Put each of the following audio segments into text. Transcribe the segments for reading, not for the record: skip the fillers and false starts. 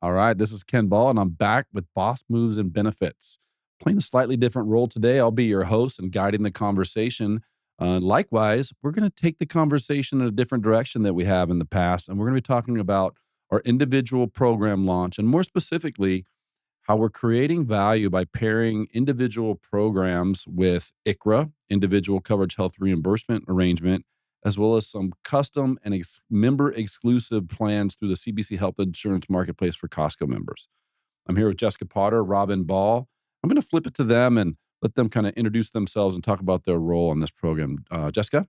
All right, this is Ken Ball, and I'm back with Boss Moves and Benefits. Playing a slightly different role today. I'll be your host and guiding the conversation. Likewise, we're going to take the conversation in a different direction that we have in the past, and we're going to be talking about our individual program launch, and more specifically, how we're creating value by pairing individual programs with ICHRA, Individual Coverage Health Reimbursement Arrangement, as well as some custom and member exclusive plans through the CBC Health Insurance Marketplace for Costco members. I'm here with Jessica Potter, Robin Ball. I'm going to flip it to them and let them kind of introduce themselves and talk about their role in this program. Jessica?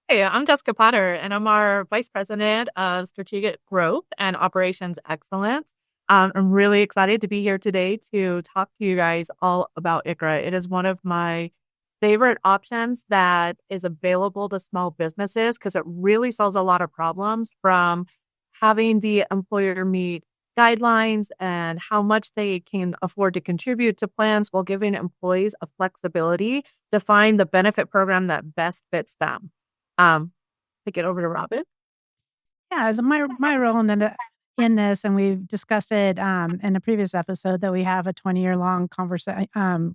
Hey, I'm Jessica Potter, and I'm our Vice President of Strategic Growth and Operations Excellence. I'm really excited to be here today to talk to you guys all about ICHRA. It is one of my favorite options that is available to small businesses because it really solves a lot of problems from having the employer meet guidelines and how much they can afford to contribute to plans while giving employees a flexibility to find the benefit program that best fits them. Take it over to Robin. Yeah, my role in this, and we've discussed it in a previous episode, that we have a 20-year long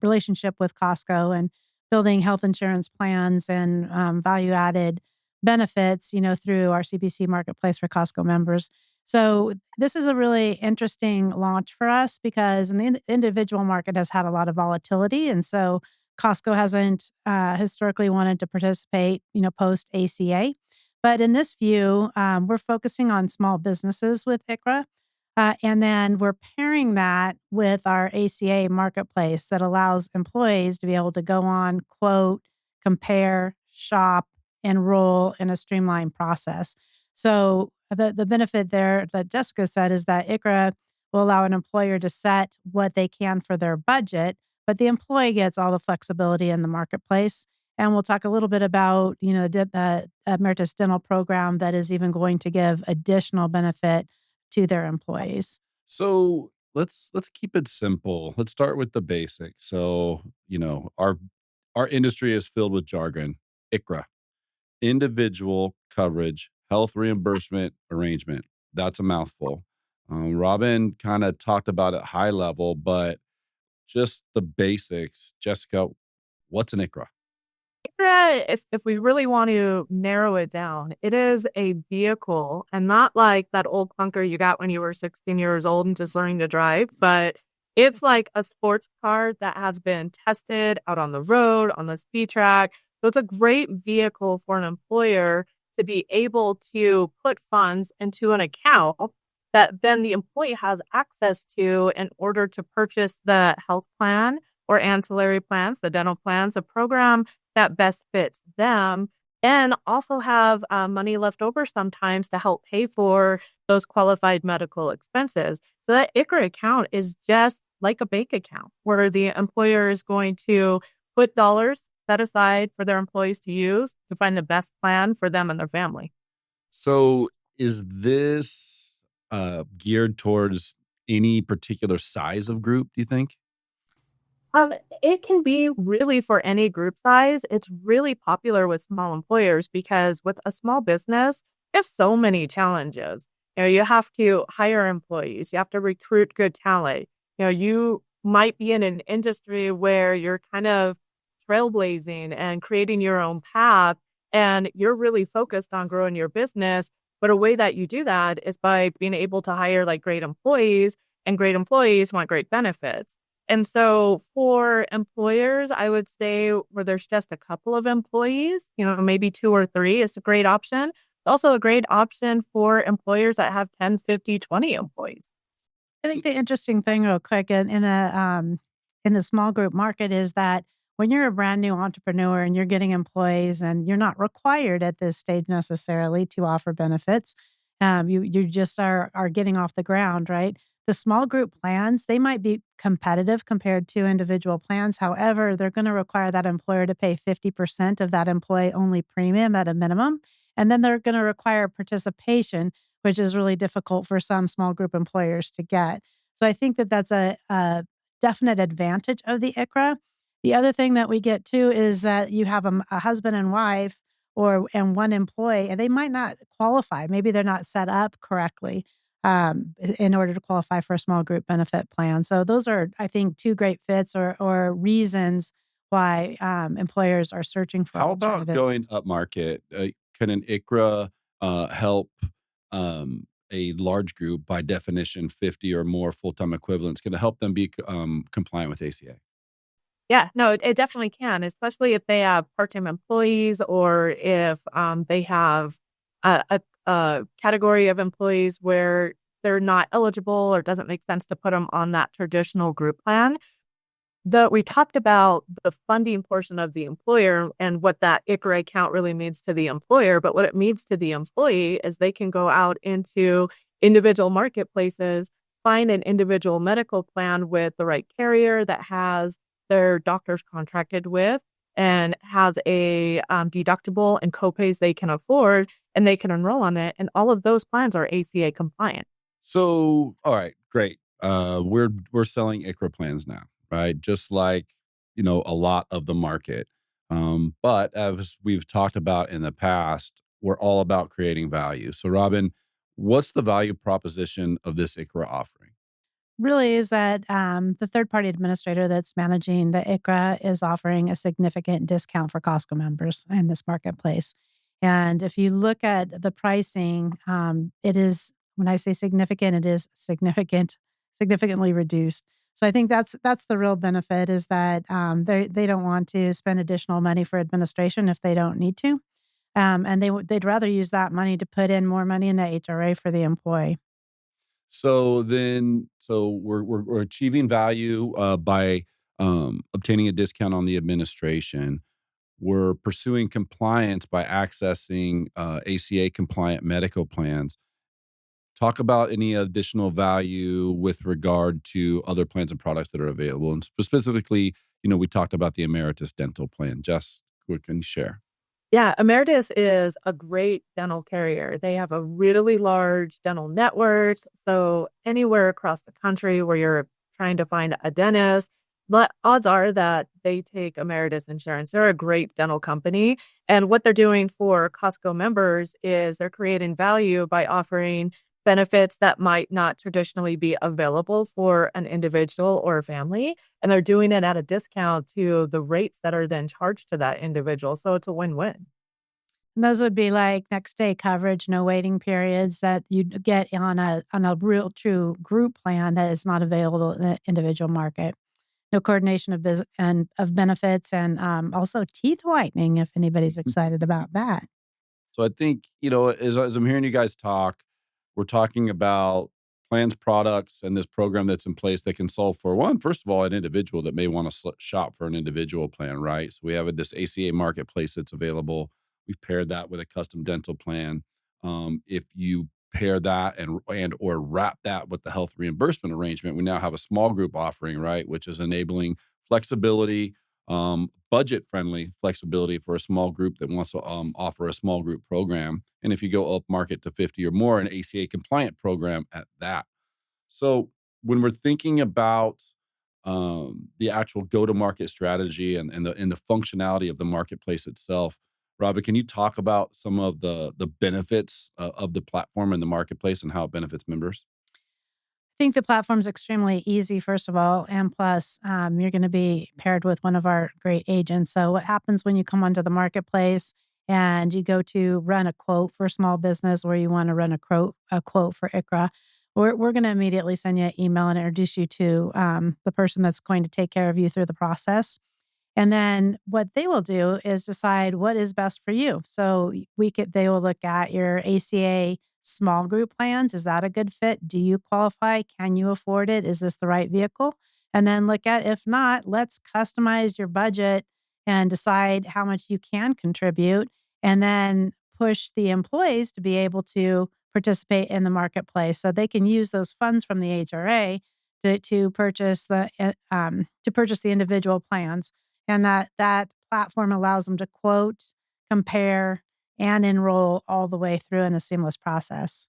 relationship with Costco and building health insurance plans and value added benefits, through our CBC marketplace for Costco members. So this is a really interesting launch for us because the individual market has had a lot of volatility, and so Costco hasn't historically wanted to participate, post ACA. But in this view, we're focusing on small businesses with ICHRA, and then we're pairing that with our ACA marketplace that allows employees to be able to go on, quote, compare, shop, enroll in a streamlined process. So the benefit there that Jessica said is that ICHRA will allow an employer to set what they can for their budget, but the employee gets all the flexibility in the marketplace. And we'll talk a little bit about, the Emeritus Dental program that is even going to give additional benefit to their employees. So let's keep it simple. Let's start with the basics. So, our industry is filled with jargon. ICHRA, Individual Coverage Health Reimbursement Arrangement. That's a mouthful. Robin kind of talked about it high level, but just the basics. Jessica, what's an ICHRA? ICHRA, if we really want to narrow it down, it is a vehicle and not like that old clunker you got when you were 16 years old and just learning to drive, but it's like a sports car that has been tested out on the road, on the speed track. So it's a great vehicle for an employer to be able to put funds into an account that then the employee has access to in order to purchase the health plan or ancillary plans, the dental plans, a program that best fits them, and also have money left over sometimes to help pay for those qualified medical expenses. So that ICHRA account is just like a bank account where the employer is going to put dollars set aside for their employees to use to find the best plan for them and their family. So is this geared towards any particular size of group, do you think? It can be really for any group size. It's really popular with small employers because with a small business, there's so many challenges. You have to hire employees, you have to recruit good talent. You might be in an industry where you're kind of trailblazing and creating your own path, and you're really focused on growing your business. But a way that you do that is by being able to hire like great employees, and great employees want great benefits. And so for employers, I would say where there's just a couple of employees, maybe 2 or 3 is a great option. Also a great option for employers that have 10, 50, 20 employees. I think the interesting thing, real quick, in the small group market is that when you're a brand new entrepreneur and you're getting employees and you're not required at this stage necessarily to offer benefits, you just are getting off the ground, right? The small group plans, they might be competitive compared to individual plans. However, they're going to require that employer to pay 50% of that employee only premium at a minimum. And then they're going to require participation, which is really difficult for some small group employers to get. So I think that that's a definite advantage of the ICHRA. The other thing that we get too is that you have a husband and wife and one employee, and they might not qualify. Maybe they're not set up correctly. in order to qualify for a small group benefit plan. So those are, I think, two great fits or reasons why employers are searching for How about alternatives. going upmarket? Can an ICHRA help a large group, by definition, 50 or more full-time equivalents? Can it help them be compliant with ACA? Yeah, no, it definitely can, especially if they have part-time employees or if, they have a category of employees where they're not eligible or it doesn't make sense to put them on that traditional group plan. We talked about the funding portion of the employer and what that ICHRA account really means to the employer, but what it means to the employee is they can go out into individual marketplaces, find an individual medical plan with the right carrier that has their doctors contracted with and has a deductible and copays they can afford, and they can enroll on it. And all of those plans are ACA compliant. So, all right, great. We're selling ICHRA plans now, right? Just like, a lot of the market. But as we've talked about in the past, we're all about creating value. So, Robin, what's the value proposition of this ICHRA offering? Really is that the third party administrator that's managing the ICHRA is offering a significant discount for Costco members in this marketplace. And if you look at the pricing, it is, when I say significant, it is significantly reduced. So I think that's the real benefit is that they don't want to spend additional money for administration if they don't need to, and they'd rather use that money to put in more money in the HRA for the employee. So we're achieving value by obtaining a discount on the administration. We're pursuing compliance by accessing ACA compliant medical plans. Talk about any additional value with regard to other plans and products that are available. And specifically, we talked about the Emeritus Dental Plan. Just what can you share? Yeah, Emeritus is a great dental carrier. They have a really large dental network. So anywhere across the country where you're trying to find a dentist, the odds are that they take Emeritus insurance. They're a great dental company. And what they're doing for Costco members is they're creating value by offering benefits that might not traditionally be available for an individual or a family. And they're doing it at a discount to the rates that are then charged to that individual. So it's a win-win. And those would be like next day coverage, no waiting periods that you'd get on a real true group plan that is not available in the individual market. No coordination of of benefits and also teeth whitening if anybody's excited about that. So I think, as I'm hearing you guys talk, we're talking about plans, products, and this program that's in place that can solve for one, first of all, an individual that may want to shop for an individual plan, right? So we have this ACA marketplace that's available. We've paired that with a custom dental plan. If you pair that and or wrap that with the health reimbursement arrangement, we now have a small group offering, right, which is enabling flexibility, budget friendly flexibility for a small group that wants to offer a small group program. And if you go up market to 50 or more, an ACA compliant program at that. So when we're thinking about the actual go to market strategy and the functionality of the marketplace itself, Robert, can you talk about some of the benefits of the platform and the marketplace and how it benefits members? Think the platform's extremely easy, first of all, and plus, you're gonna be paired with one of our great agents. So what happens when you come onto the marketplace and you go to run a quote for small business or you wanna run a quote for ICHRA, we're gonna immediately send you an email and introduce you to, the person that's going to take care of you through the process. And then what they will do is decide what is best for you. So they will look at your ACA small group plans. Is that a good fit? Do you qualify? Can you afford it? Is this the right vehicle? And then look at, if not, let's customize your budget and decide how much you can contribute and then push the employees to be able to participate in the marketplace so they can use those funds from the HRA to purchase the individual plans, and that platform allows them to quote, compare, and enroll all the way through in a seamless process.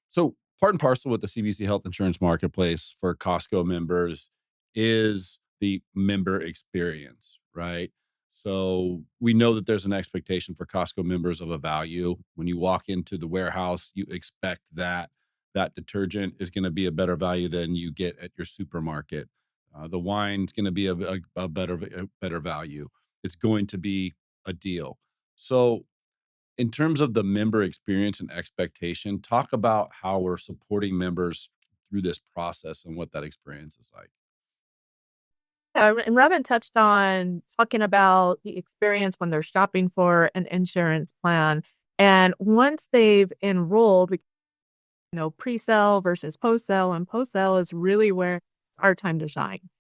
So part and parcel with the CBC Health Insurance Marketplace for Costco members is the member experience, right? So we know that there's an expectation for Costco members of a value. When you walk into the warehouse, you expect that that detergent is going to be a better value than you get at your supermarket. The wine's going to be a better value. It's going to be a deal. So, in terms of the member experience and expectation, talk about how we're supporting members through this process and what that experience is like. Yeah, and Robin touched on talking about the experience when they're shopping for an insurance plan. And once they've enrolled, pre-sale versus post-sale, and post-sale is really where it's our time to shine.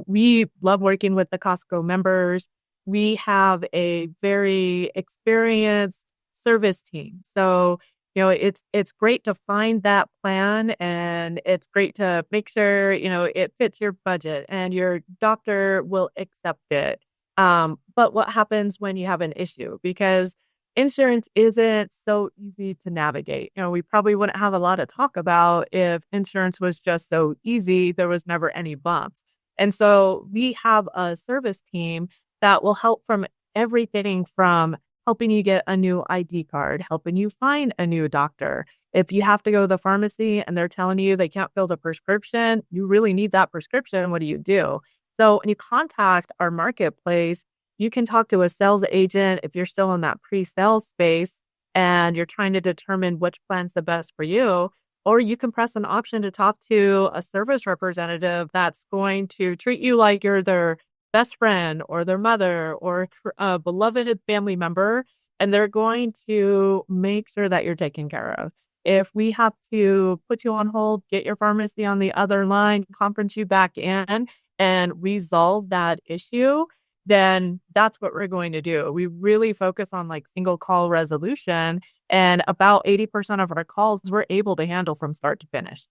We love working with the Costco members. We have a very experienced service team. So, it's great to find that plan, and it's great to make sure, it fits your budget and your doctor will accept it. But what happens when you have an issue? Because insurance isn't so easy to navigate. We probably wouldn't have a lot to talk about if insurance was just so easy, there was never any bumps. And so we have a service team that will help from everything from helping you get a new ID card, helping you find a new doctor. If you have to go to the pharmacy and they're telling you they can't fill the prescription, you really need that prescription. What do you do? So when you contact our marketplace, you can talk to a sales agent if you're still in that pre-sale space and you're trying to determine which plan's the best for you. Or you can press an option to talk to a service representative that's going to treat you like you're their best friend or their mother or a beloved family member, and they're going to make sure that you're taken care of. If we have to put you on hold, get your pharmacy on the other line, conference you back in, and resolve that issue, then that's what we're going to do. We really focus on like single call resolution, and about 80% of our calls we're able to handle from start to finish.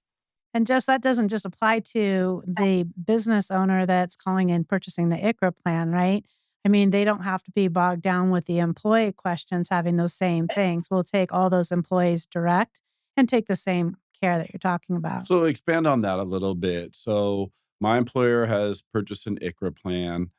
And just that doesn't just apply to the business owner that's calling in purchasing the ICHRA plan, right? I mean, they don't have to be bogged down with the employee questions having those same things. We'll take all those employees direct and take the same care that you're talking about. So expand on that a little bit. So my employer has purchased an ICHRA plan.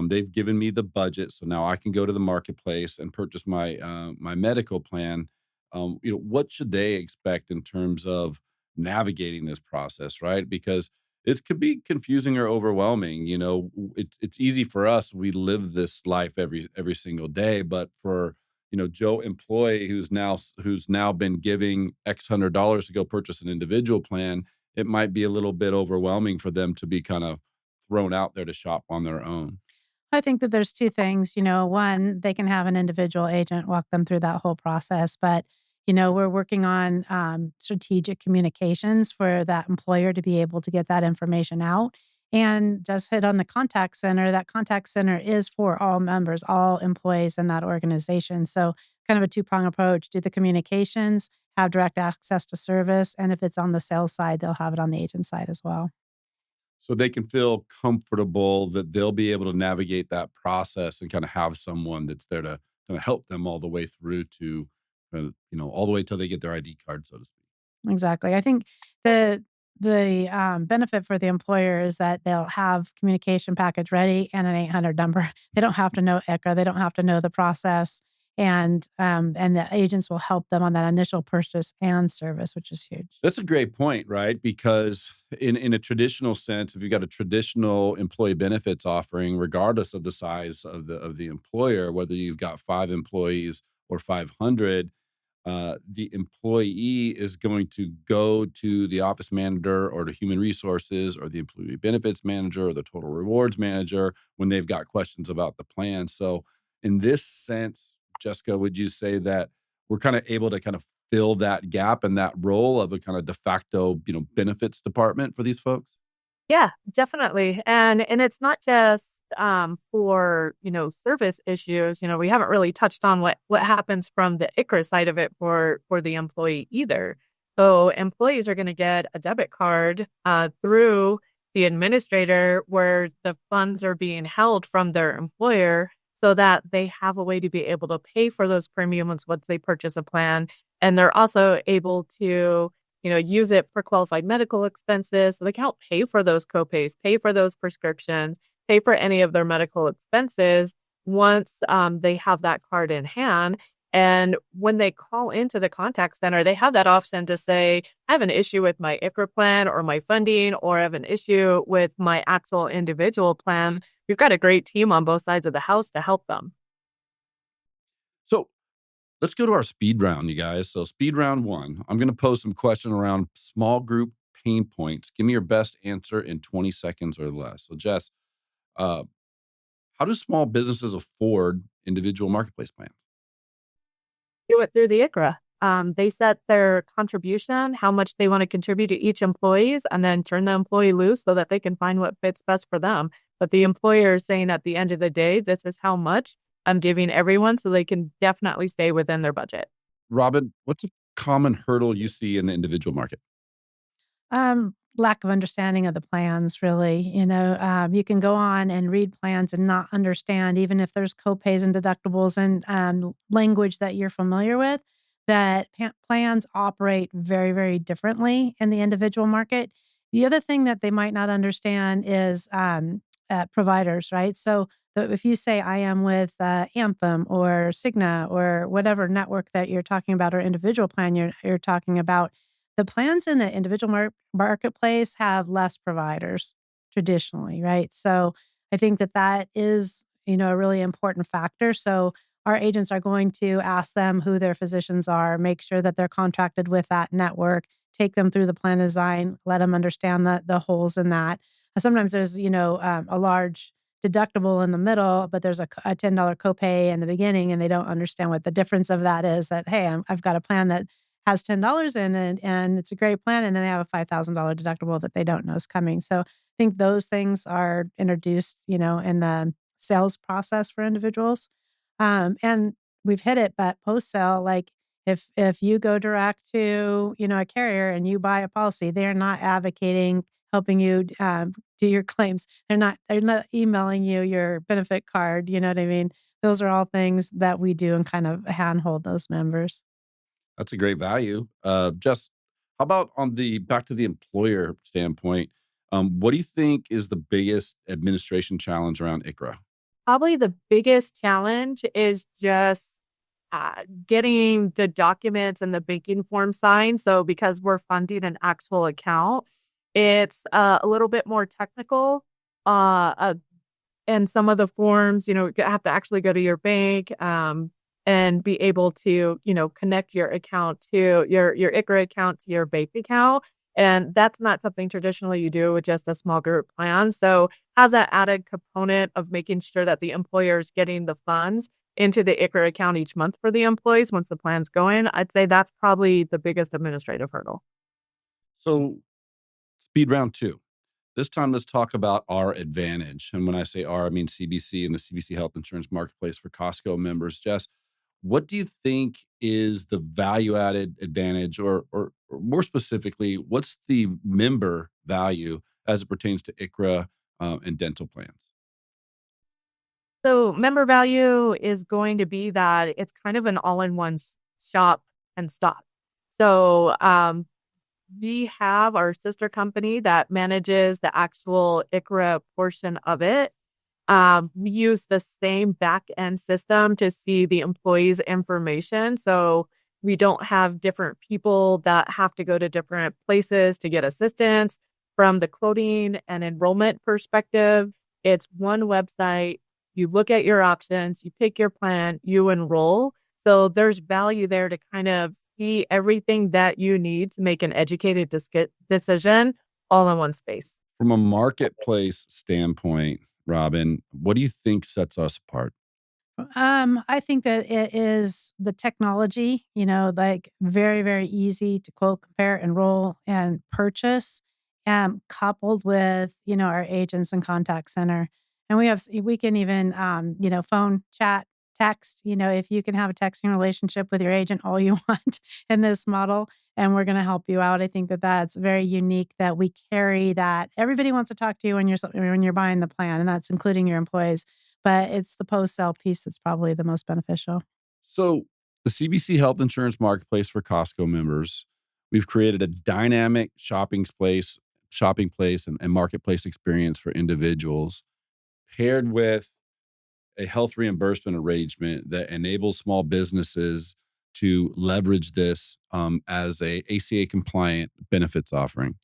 They've given me the budget, so now I can go to the marketplace and purchase my medical plan. What should they expect in terms of navigating this process, right? Because it could be confusing or overwhelming. It's easy for us. We live this life every single day, but for Joe employee who's now been giving X $100 to go purchase an individual plan, it might be a little bit overwhelming for them to be kind of thrown out there to shop on their own. I think that there's 2 things, one, they can have an individual agent walk them through that whole process, but, we're working on, strategic communications for that employer to be able to get that information out, and just hit on the contact center. That contact center is for all members, all employees in that organization, so kind of a two-prong approach, do the communications, have direct access to service, and if it's on the sales side, they'll have it on the agent side as well. So they can feel comfortable that they'll be able to navigate that process and kind of have someone that's there to kind of help them all the way through to, all the way till they get their ID card, so to speak. Exactly. I think the benefit for the employer is that they'll have communication package ready and an 800 number. They don't have to know ICHRA. They don't have to know the process, and the agents will help them on that initial purchase and service, which is huge. That's a great point, right? Because in a traditional sense, if you've got a traditional employee benefits offering, regardless of the size of the employer, whether you've got 5 employees or 500, the employee is going to go to the office manager or the human resources or the employee benefits manager or the total rewards manager when they've got questions about the plan. So, in this sense, Jessica, would you say that we're kind of able to kind of fill that gap and that role of a kind of de facto, benefits department for these folks? Yeah, definitely. And it's not just for, service issues. We haven't really touched on what happens from the ICHRA side of it for the employee either. So employees are going to get a debit card through the administrator where the funds are being held from their employer so that they have a way to be able to pay for those premiums once they purchase a plan. And they're also able to use it for qualified medical expenses. So they can help pay for those copays, pay for those prescriptions, pay for any of their medical expenses once they have that card in hand. And when they call into the contact center, they have that option to say, I have an issue with my ICHRA plan or my funding, or I have an issue with my actual individual plan. We've got a great team on both sides of the house to help them. So let's go to our speed round, you guys. So speed round one, I'm going to pose some questions around small group pain points. Give me your best answer in 20 seconds or less. So Jess, uh, how do small businesses afford individual marketplace plans? Do it through the ICHRA. They set their contribution, how much they want to contribute to each employees, and then turn the employee loose so that they can find what fits best for them. But the employer is saying at the end of the day, this is how much I'm giving everyone so they can definitely stay within their budget. Robin, what's a common hurdle you see in the individual market? Lack of understanding of the plans, really. You can go on and read plans and not understand, even if there's copays and deductibles and language that you're familiar with, that plans operate very, very differently in the individual market. The other thing that they might not understand is providers, right? So if you say, I am with Anthem or Cigna or whatever network that you're talking about or individual plan you're talking about, the plans in the individual marketplace have less providers traditionally, right? So I think that is, a really important factor. So our agents are going to ask them who their physicians are, make sure that they're contracted with that network, take them through the plan design, let them understand the holes in that. Sometimes there's, a large deductible in the middle, but there's a $10 copay in the beginning, and they don't understand what the difference of that is. That, hey, I've got a plan that has $10 in it, and it's a great plan, and then they have a $5,000 deductible that they don't know is coming. So I think those things are introduced, in the sales process for individuals. And we've hit it, but post-sale, like if you go direct to, a carrier and you buy a policy, they're not advocating helping you do your claims. They're not emailing you your benefit card, you know what I mean? Those are all things that we do and kind of handhold those members. That's a great value. Jess, how about on the back to the employer standpoint? What do you think is the biggest administration challenge around ICHRA? Probably the biggest challenge is just getting the documents and the banking form signed. So because we're funding an actual account, it's a little bit more technical. Uh, uh, and some of the forms, you have to actually go to your bank and be able to, connect your account to your ICHRA account to your bank account. And that's not something traditionally you do with just a small group plan. So has that added component of making sure that the employer is getting the funds into the ICHRA account each month for the employees once the plan's going. I'd say that's probably the biggest administrative hurdle. So, speed round two. This time, let's talk about our advantage. And when I say our, I mean CBC and the CBC Health Insurance Marketplace for Costco members. Jess, what do you think is the value added advantage, or more specifically, what's the member value as it pertains to ICHRA and dental plans? So member value is going to be that it's kind of an all-in-one shop and stop. So we have our sister company that manages the actual ICHRA portion of it. We use the same back end system to see the employees' information. So we don't have different people that have to go to different places to get assistance from the quoting and enrollment perspective. It's one website. You look at your options, you pick your plan, you enroll. So there's value there to kind of see everything that you need to make an educated decision all in one space. From a marketplace standpoint, Robin, what do you think sets us apart? I think that it is the technology, like very, very easy to quote, compare, enroll, and purchase, coupled with, our agents and contact center. And we can even, phone, chat, text, if you can have a texting relationship with your agent all you want in this model, and we're going to help you out. I think that that's very unique that we carry that. Everybody wants to talk to you when you're buying the plan, and that's including your employees, but it's the post-sale piece that's probably the most beneficial. So, the CBC Health Insurance Marketplace for Costco members, we've created a dynamic shopping place and marketplace experience for individuals, paired with a health reimbursement arrangement that enables small businesses to leverage this as a ACA compliant benefits offering.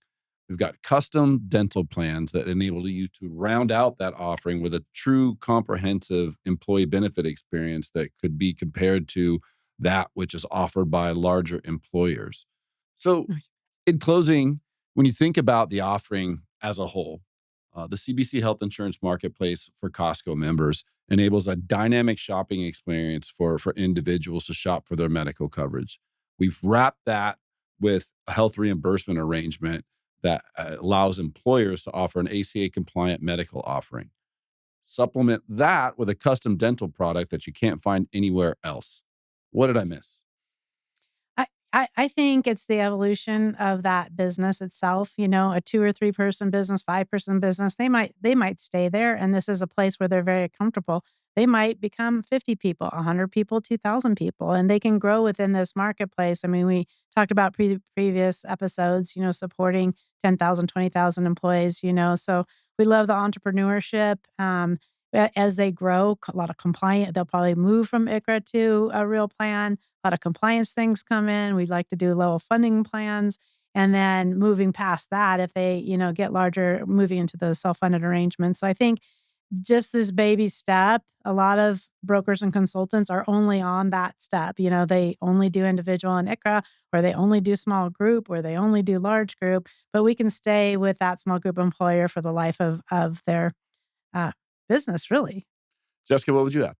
We've got custom dental plans that enable you to round out that offering with a true comprehensive employee benefit experience that could be compared to that which is offered by larger employers. So, Right. in closing, when you think about the offering as a whole, the CBC Health Insurance Marketplace for Costco members enables a dynamic shopping experience for individuals to shop for their medical coverage. We've wrapped that with a health reimbursement arrangement that allows employers to offer an ACA compliant medical offering. Supplement that with a custom dental product that you can't find anywhere else. What did I miss? I think it's the evolution of that business itself. You know, a 2 or 3 person business, 5-person business, they might stay there, and this is a place where they're very comfortable. They might become 50 people, 100 people, 2,000 people, and they can grow within this marketplace. I mean, we talked about previous episodes, you know, supporting 10,000, 20,000 employees, you know, so we love the entrepreneurship. As they grow, a lot of compliant, they'll probably move from ICHRA to a real plan. A lot of compliance things come in. We'd like to do level funding plans. And then moving past that, if they, you know, get larger, moving into those self-funded arrangements. So I think just this baby step, a lot of brokers and consultants are only on that step. You know, they only do individual and ICHRA, or they only do small group, or they only do large group. But we can stay with that small group employer for the life of their uh, business, really. Jessica, what would you add?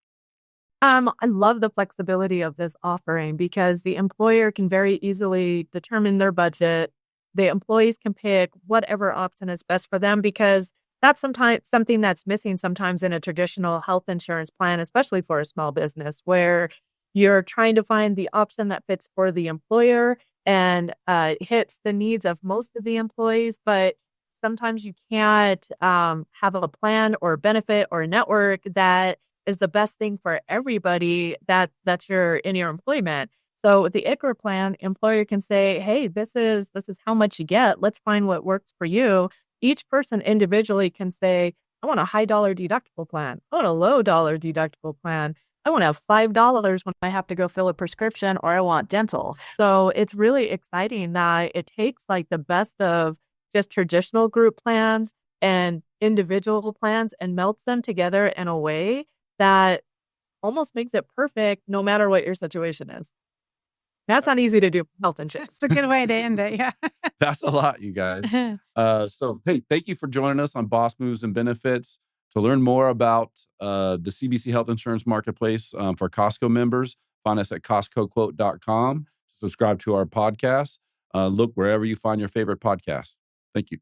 I love the flexibility of this offering because the employer can very easily determine their budget. The employees can pick whatever option is best for them because that's sometimes something that's missing sometimes in a traditional health insurance plan, especially for a small business where you're trying to find the option that fits for the employer and hits the needs of most of the employees. But sometimes you can't have a plan or benefit or network that is the best thing for everybody that you're in your employment. So with the ICHRA plan, employer can say, "Hey, this is how much you get. Let's find what works for you." Each person individually can say, "I want a high dollar deductible plan. I want a low dollar deductible plan. I want to have $5 when I have to go fill a prescription, or I want dental." So it's really exciting that it takes like the best of just traditional group plans and individual plans and melts them together in a way that almost makes it perfect no matter what your situation is. That's not easy to do with health insurance. It's a good way to end it. Yeah. That's a lot, you guys. So, hey, thank you for joining us on Boss Moves and Benefits. To learn more about the CBC Health Insurance Marketplace for Costco members, find us at CostcoQuote.com. Subscribe to our podcast. Look wherever you find your favorite podcast. Thank you.